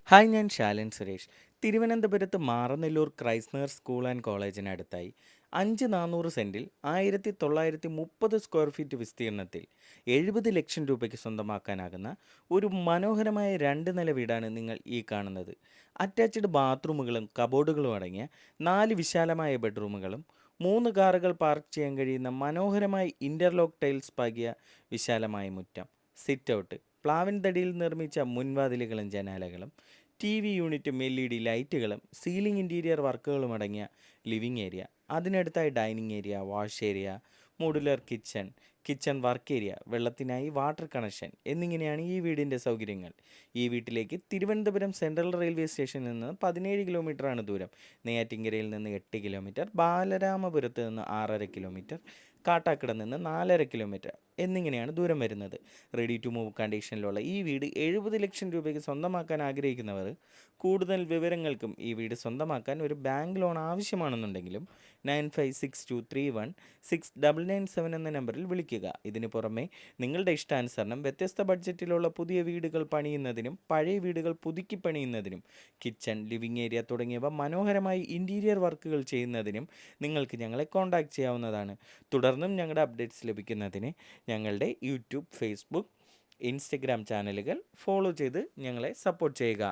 Hi, ഞാൻ ശാലൻ സുരേഷ്. തിരുവനന്തപുരത്ത് മാറനെല്ലൂർ ക്രൈസ്തർ സ്കൂൾ ആൻഡ് കോളേജിനടുത്തായി 5,400 സെൻറ്റിൽ 1930 സ്ക്വയർ ഫീറ്റ് വിസ്തീർണത്തിൽ 70 ലക്ഷം രൂപയ്ക്ക് സ്വന്തമാക്കാനാകുന്ന ഒരു മനോഹരമായ 2 നില വീടാണ് നിങ്ങൾ ഈ കാണുന്നത്. അറ്റാച്ച്ഡ് ബാത്റൂമുകളും കബോർഡുകളും അടങ്ങിയ 4 വിശാലമായ ബെഡ്റൂമുകളും 3 കാറുകൾ പാർക്ക് ചെയ്യാൻ കഴിയുന്ന മനോഹരമായ ഇൻ്റർലോക്ക് ടൈൽസ് പാകിയ വിശാലമായ മുറ്റം, സിറ്റ് ഔട്ട്, പ്ലാവിൻ തടിയിൽ നിർമ്മിച്ച മുൻവാതിലുകളും ജനാലകളും, TV യൂണിറ്റും LED ലൈറ്റുകളും സീലിംഗ് ഇൻറ്റീരിയർ വർക്കുകളും അടങ്ങിയ ലിവിംഗ് ഏരിയ, അതിനടുത്തായി dining area, wash area, modular kitchen, kitchen work area, വെള്ളത്തിനായി വാട്ടർ കണക്ഷൻ എന്നിങ്ങനെയാണ് ഈ വീടിൻ്റെ സൗകര്യങ്ങൾ. ഈ വീട്ടിലേക്ക് തിരുവനന്തപുരം സെൻട്രൽ റെയിൽവേ സ്റ്റേഷനിൽ നിന്ന് 17 കിലോമീറ്ററാണ് ദൂരം. നെയ്യാറ്റിൻകരയിൽ നിന്ന് 8 കിലോമീറ്റർ, ബാലരാമപുരത്ത് നിന്ന് 6.5 കിലോമീറ്റർ, കാട്ടാക്കട നിന്ന് 4.5 കിലോമീറ്റർ എന്നിങ്ങനെയാണ് ദൂരം വരുന്നത്. റെഡി ടു മൂവ് കണ്ടീഷനിലുള്ള ഈ വീട് 70 ലക്ഷം രൂപയ്ക്ക് സ്വന്തമാക്കാൻ ആഗ്രഹിക്കുന്നവർ കൂടുതൽ വിവരങ്ങൾക്കും ഈ വീട് സ്വന്തമാക്കാൻ ഒരു ബാങ്ക് ലോൺ ആവശ്യമാണെന്നുണ്ടെങ്കിലും 9562316997 എന്ന നമ്പറിൽ വിളിക്കുക. ഇതിനു പുറമെ നിങ്ങളുടെ ഇഷ്ടാനുസരണം വ്യത്യസ്ത ബഡ്ജറ്റിലുള്ള പുതിയ വീടുകൾ പണിയുന്നതിനും പഴയ വീടുകൾ പുതുക്കി പണിയുന്നതിനും കിച്ചൺ, ലിവിംഗ് ഏരിയ തുടങ്ങിയവ മനോഹരമായി ഇൻറ്റീരിയർ വർക്കുകൾ ചെയ്യുന്നതിനും നിങ്ങൾക്ക് ഞങ്ങളെ കോൺടാക്റ്റ് ചെയ്യാവുന്നതാണ്. തുടർന്നും ഞങ്ങളുടെ അപ്ഡേറ്റ്സ് ലഭിക്കുന്നതിന് ഞങ്ങളുടെ യൂട്യൂബ്, ഫേസ്ബുക്ക്, ഇൻസ്റ്റഗ്രാം ചാനലുകൾ ഫോളോ ചെയ്ത് ഞങ്ങളെ സപ്പോർട്ട് ചെയ്യുക.